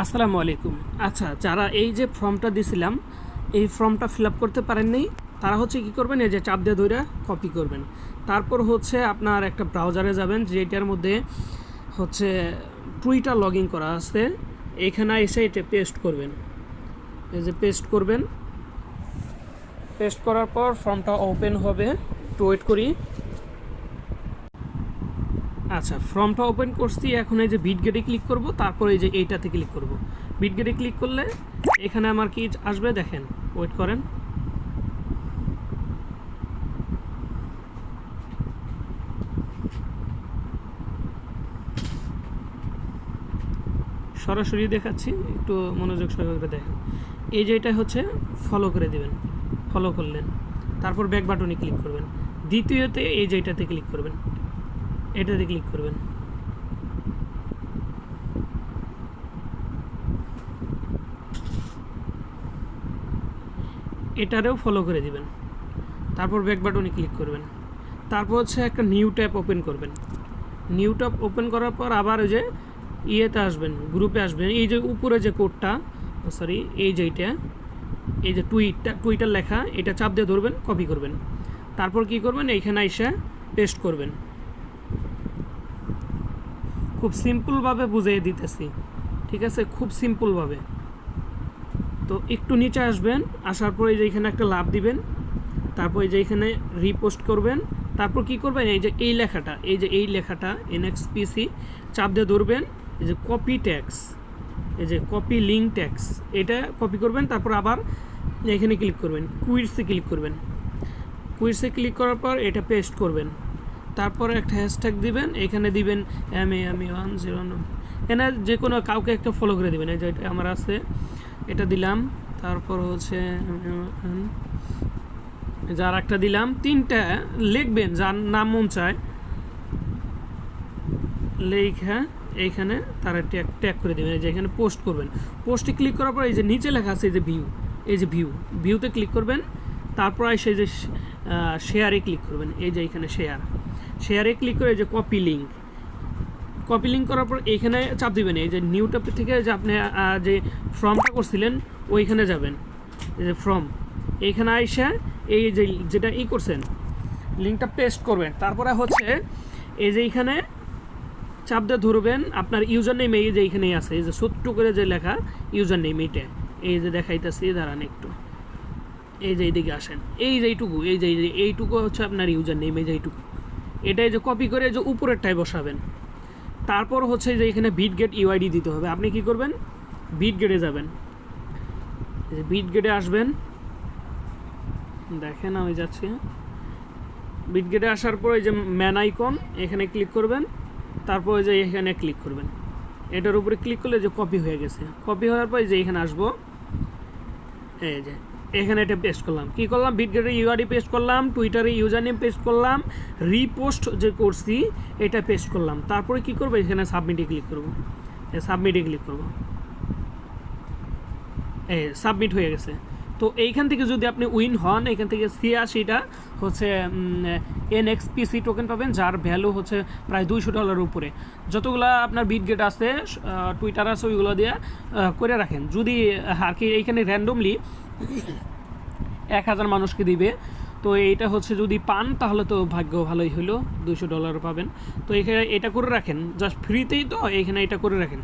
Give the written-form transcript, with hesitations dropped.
আসসালামু আলাইকুম। আচ্ছা, যারা এই যে ফর্মটা দিছিলাম, এই ফর্মটা ফিল আপ করতে পারেননি, তারা হচ্ছে কী করবেন, এই যে চাপ দিয়ে ধরে কপি করবেন। তারপর হচ্ছে আপনার একটা ব্রাউজারে যাবেন, যেটার মধ্যে হচ্ছে টুইটার লগ ইন করা আছে, এখানে এসে এটা পেস্ট করবেন। এই যে পেস্ট করবেন, পেস্ট করার পর ফর্মটা ওপেন হবে। একটু ওয়েট করি। আচ্ছা, ফর্মটা ওপেন করছি। এখন এই যে বিটগেটে ক্লিক করব, তারপর এই যে এইটাতে ক্লিক করব। বিটগেটে ক্লিক করলে এখানে আমার কি আসবে দেখেন, ওয়েট করেন। সরাসরি দেখাচ্ছি, একটু মনোযোগ সহকারে দেখেন। এই যে এটা হচ্ছে ফলো করে দিবেন, ফলো করলেন, তারপর ব্যাক বাটনে ক্লিক করবেন। দ্বিতীয়তে এই যে এটাতে ক্লিক করবেন, এটাতে ক্লিক করবেন। এটারেও ফলো করে দিবেন, তারপর ব্যাক বাটনে ক্লিক করবেন। তারপর হচ্ছে একটা নিউ ট্যাব ওপেন করবেন। নিউ ট্যাব ওপেন করার পর আবার ওই যে ইয়েতে আসবেন, গ্রুপে আসবেন। এই যে উপরে যে কোডটা, সরি, এই যে এইটা, এই যে টুইটার লেখা, এটা চাপ দিয়ে ধরবেন, কপি করবেন। তারপর কি করবেন, এইখানে এসে পেস্ট করবেন। খুব সিম্পলভাবে বুঝিয়ে দিতেছি, ঠিক আছে? খুব সিম্পলভাবে। তো একটু নিচে আসবেন, আসার পরে যে এখানে একটা লাভ দিবেন, তারপর এই যে এখানে রিপোস্ট করবেন। তারপর কি করবেন, এই যে এই লেখাটা, এই লেখাটা এনএক্সপিসি চাপ দিয়ে ধরবেন। এই যে কপি ট্যাক্স, এই যে কপি লিঙ্ক ট্যাক্স, এটা কপি করবেন। তারপর আবার এখানে ক্লিক করবেন, কুইটসে ক্লিক করবেন। কুইটসে ক্লিক করার পর এটা পেস্ট করবেন। তারপর একটা হ্যাশট্যাগ দিবেন, এখানে দিবেন MA10। এখানে যে কোনো কাউকে একটা ফলো করে দিবেন। এই যে এটা আমার আছে, এটা দিলাম। তারপর হচ্ছে যার একটা দিলাম, তিনটা লিখবেন যার নাম মন চায়, লেখা এইখানে তারা ট্যাগ করে দেবেন। এই যে এখানে পোস্ট করবেন। পোস্টে ক্লিক করার পর এই যে নিচে লেখা আছে, এই যে ভিউ, এই যে ভিউতে ক্লিক করবেন। তারপর এসে যে শেয়ারে ক্লিক করবেন। এই যে এখানে শেয়ারে ক্লিক করে এই যে কপি লিঙ্ক করার পর এইখানে চাপ দিবেন। এই যে নিউ ট্যাব থেকে যে আপনি যে ফর্মটা করছিলেন ওইখানে যাবেন, এই যে ফর্ম, এইখানে আইসা এই যে যেটা করছেন লিঙ্কটা পেস্ট করবেন। তারপরে হচ্ছে এই যে এইখানে চাপ দিয়ে ধরবেন, আপনার ইউজার নেম এই যে এইখানেই আছে, এই যে ছোট্ট করে যে লেখা ইউজার নেম, এইটা এই যে দেখাইতেছি, দাঁড়ান একটু, এই যে এইদিকে আসেন, এই যে এইটুকু হচ্ছে আপনার ইউজার নেম, এই যে এইটুকু, এটাই যে কপি করে যে উপরেরটায় বসাবেন। তারপর হচ্ছে যে এখানে বিটগেট ইউআইডি দিতে হবে। আপনি কি করবেন, বিটগেটে যাবেন, বিটগেটে আসবেন, দেখেন আমি যাচ্ছি। বিটগেটে আসার পর এই যে ম্যান আইকন, এখানে ক্লিক করবেন। তারপর যে এখানে ক্লিক করবেন, এটার উপরে ক্লিক করলে যে কপি হয়ে গেছে। কপি হওয়ার পর যে এখানে আসবো, এই যে এখানে এটা পেস্ট করলাম। কি করলাম, বিটগেটের ইউআইডি পেস্ট করলাম, টুইটারে ইউজার নেম পেস্ট করলাম, রিপোস্ট যে করছি এটা পেস্ট করলাম। তারপরে কি করবো, এখানে সাবমিটে ক্লিক করবো। সাবমিটে ক্লিক করবো, সাবমিট হয়ে গেছে। তো এইখান থেকে যদি আপনি উইন হন, এখান থেকে ৮৬টা হচ্ছে এনএক্সপিসি টোকেন পাবেন, যার ভ্যালু হচ্ছে প্রায় $200 উপরে। যতগুলা আপনার বিটগেট আছে, টুইটার আছে, ওইগুলো দিয়ে করে রাখেন। যদি আর কি এইখানে র্যান্ডমলি 1000 মানুষকে দিবে, তো এইটা হচ্ছে যদি পান তাহলে তো ভাগ্য ভালোই হলো, $200 পাবেন। তো এখানে এটা করে রাখেন, জাস্ট ফ্রিতেই, তো এখানে এটা করে রাখেন।